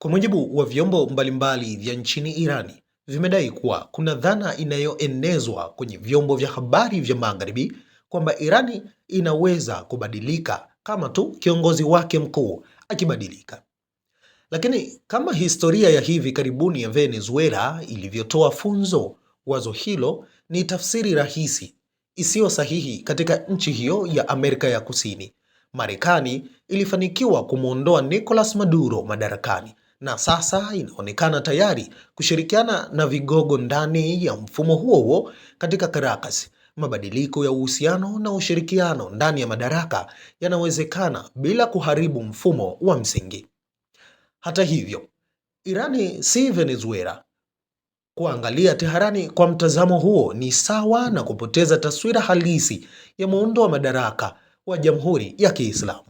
Kwa mujibu wa vyombo mbalimbali vya nchini Irani, vimedai kuwa kuna dhana inayoenezwa kwenye vyombo vya habari vya Magharibi kwamba Irani inaweza kubadilika kama tu kiongozi wake mkuu akibadilika. Lakini kama historia ya hivi karibuni ya Venezuela ilivyotoa funzo, wazo hilo ni tafsiri rahisi isiyo sahihi katika nchi hiyo ya Amerika ya Kusini. Marekani ilifanikiwa kumwondoa Nicolas Maduro madarakani na sasa inaonekana tayari kushirikiana na vigogo ndani ya mfumo huo huo katika Caracas. Mabadiliko ya uhusiano na ushirikiano ndani ya madaraka yanawezekana bila kuharibu mfumo wa msingi. Hata hivyo, Irani si Venezuela. Kuangalia Teherani kwa mtazamo huo ni sawa na kupoteza taswira halisi ya muundo wa madaraka wa Jamhuri ya Kiislamu.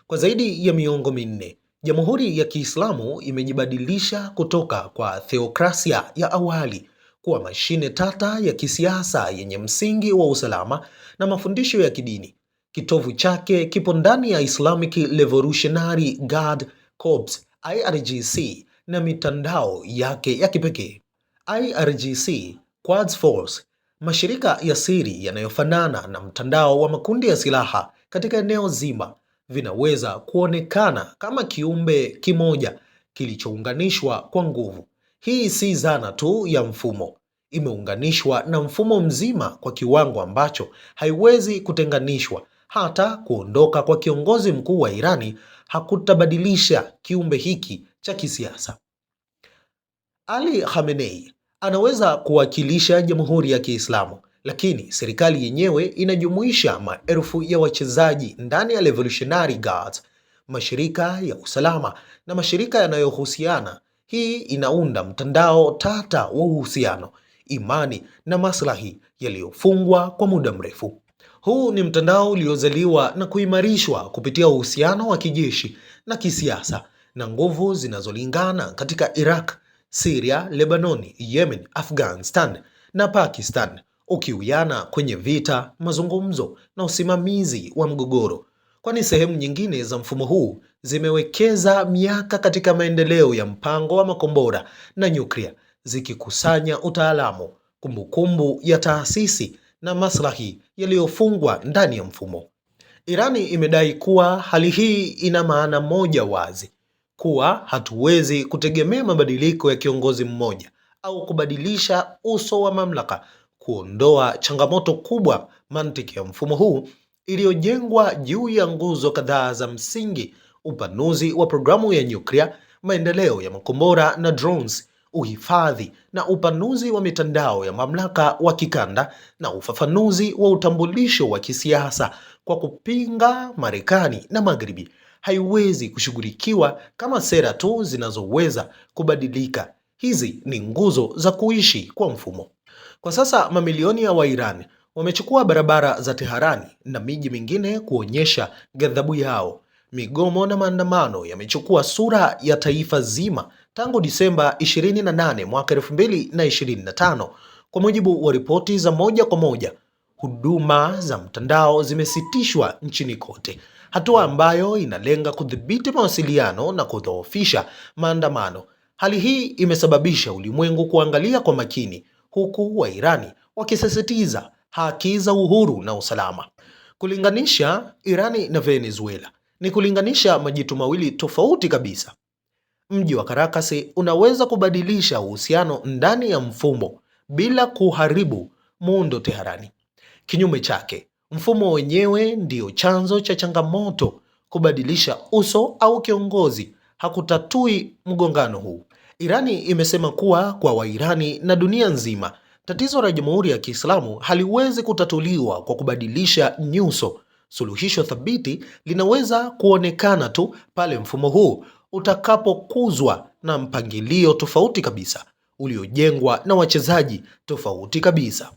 Kwa zaidi ya miongo minne, Jamhuri ya Kiislamu imejibadilisha kutoka kwa theokrasia ya awali kuwa mashine tata ya kisiasa yenye msingi wa usalama na mafundisho ya kidini. Kitovu chake kipo ndani ya Islamic Revolutionary Guard Corps IRGC na mitandao yake ya kipekee. IRGC Quds Force, mashirika ya siri yanayofanana na mtandao wa makundi ya silaha katika eneo zima, vinaweza kuonekana kama kiumbe kimoja kilichounganishwa kwa nguvu. Hii si zana tu ya mfumo, imeunganishwa na mfumo mzima kwa kiwango ambacho haiwezi kutenganishwa. Hata kuondoka kwa kiongozi mkuu wa Irani hakutabadilisha kiumbe hiki cha kisiasa. Ali Khamenei anaweza kuwakilisha Jamhuri ya Kiislamu, lakini serikali yenyewe inajumuisha maelfu ya wachezaji ndani ya Revolutionary Guards, mashirika ya usalama na mashirika yanayohusiana. Hii inaunda mtandao tata wa uhusiano, imani na maslahi yaliyofungwa kwa muda mrefu. Huu ni mtandao uliozaliwa na kuimarishwa kupitia uhusiano wa kijeshi na kisiasa na nguvu zinazolingana katika Iraq, Syria, Lebanoni, Yemen, Afghanistan na Pakistan, ukiwiana kwenye vita, mazungumzo na usimamizi wa mgogoro. Kwani sehemu nyingine za mfumo huu zimewekeza miaka katika maendeleo ya mpango wa makombora na nyuklia, zikikusanya utaalamu, kumbukumbu ya taasisi na maslahi yaliyofungwa ndani ya mfumo. Irani imedai kuwa hali hii ina maana moja wazi, kuwa hatuwezi kutegemea mabadiliko ya kiongozi mmoja au kubadilisha uso wa mamlaka kuondoa changamoto kubwa. Mantiki ya mfumo huu iliyojengwa juu ya nguzo kadhaa za msingi: upanuzi wa programu ya nyuklia, maendeleo ya makombora na drones, uhifadhi na upanuzi wa mitandao ya mamlaka wa kikanda, na ufafanuzi wa utambulisho wa kisiasa kwa kupinga Marekani na Magharibi, haiwezi kushughulikiwa kama sera tu zinazoweza kubadilika. Hizi ni nguzo za kuishi kwa mfumo. Kwa sasa mamilioni ya Wairani wamechukua barabara za Teherani na miji mingine kuonyesha ghadhabu yao. Migomo na maandamano yamechukua sura ya taifa zima tangu Disemba 28 mwaka 2025. Kwa mujibu wa ripoti za moja kwa moja, huduma za mtandao zimesitishwa nchini kote, hatua ambayo inalenga kudhibiti mawasiliano na kudhoofisha maandamano. Hali hii imesababisha ulimwengu kuangalia kwa makini, huku Wairani wakisisitiza haki za uhuru na usalama. Kulinganisha Irani na Venezuela ni kulinganisha majitu mawili tofauti kabisa. Mji wa Caracas unaweza kubadilisha uhusiano ndani ya mfumo bila kuharibu muundo Teherani. Kinyume chake, mfumo wenyewe ndio chanzo cha changamoto. Kubadilisha uso au kiongozi hakutatui mgongano huu. Irani imesema kuwa kwa Wairani na dunia nzima, tatizo la Jamhuri ya Kiislamu haliwezi kutatuliwa kwa kubadilisha nyuso. Suluhisho thabiti linaweza kuonekana tu pale mfumo huu utakapokuzwa na mpangilio tofauti kabisa, uliojengwa na wachezaji tofauti kabisa.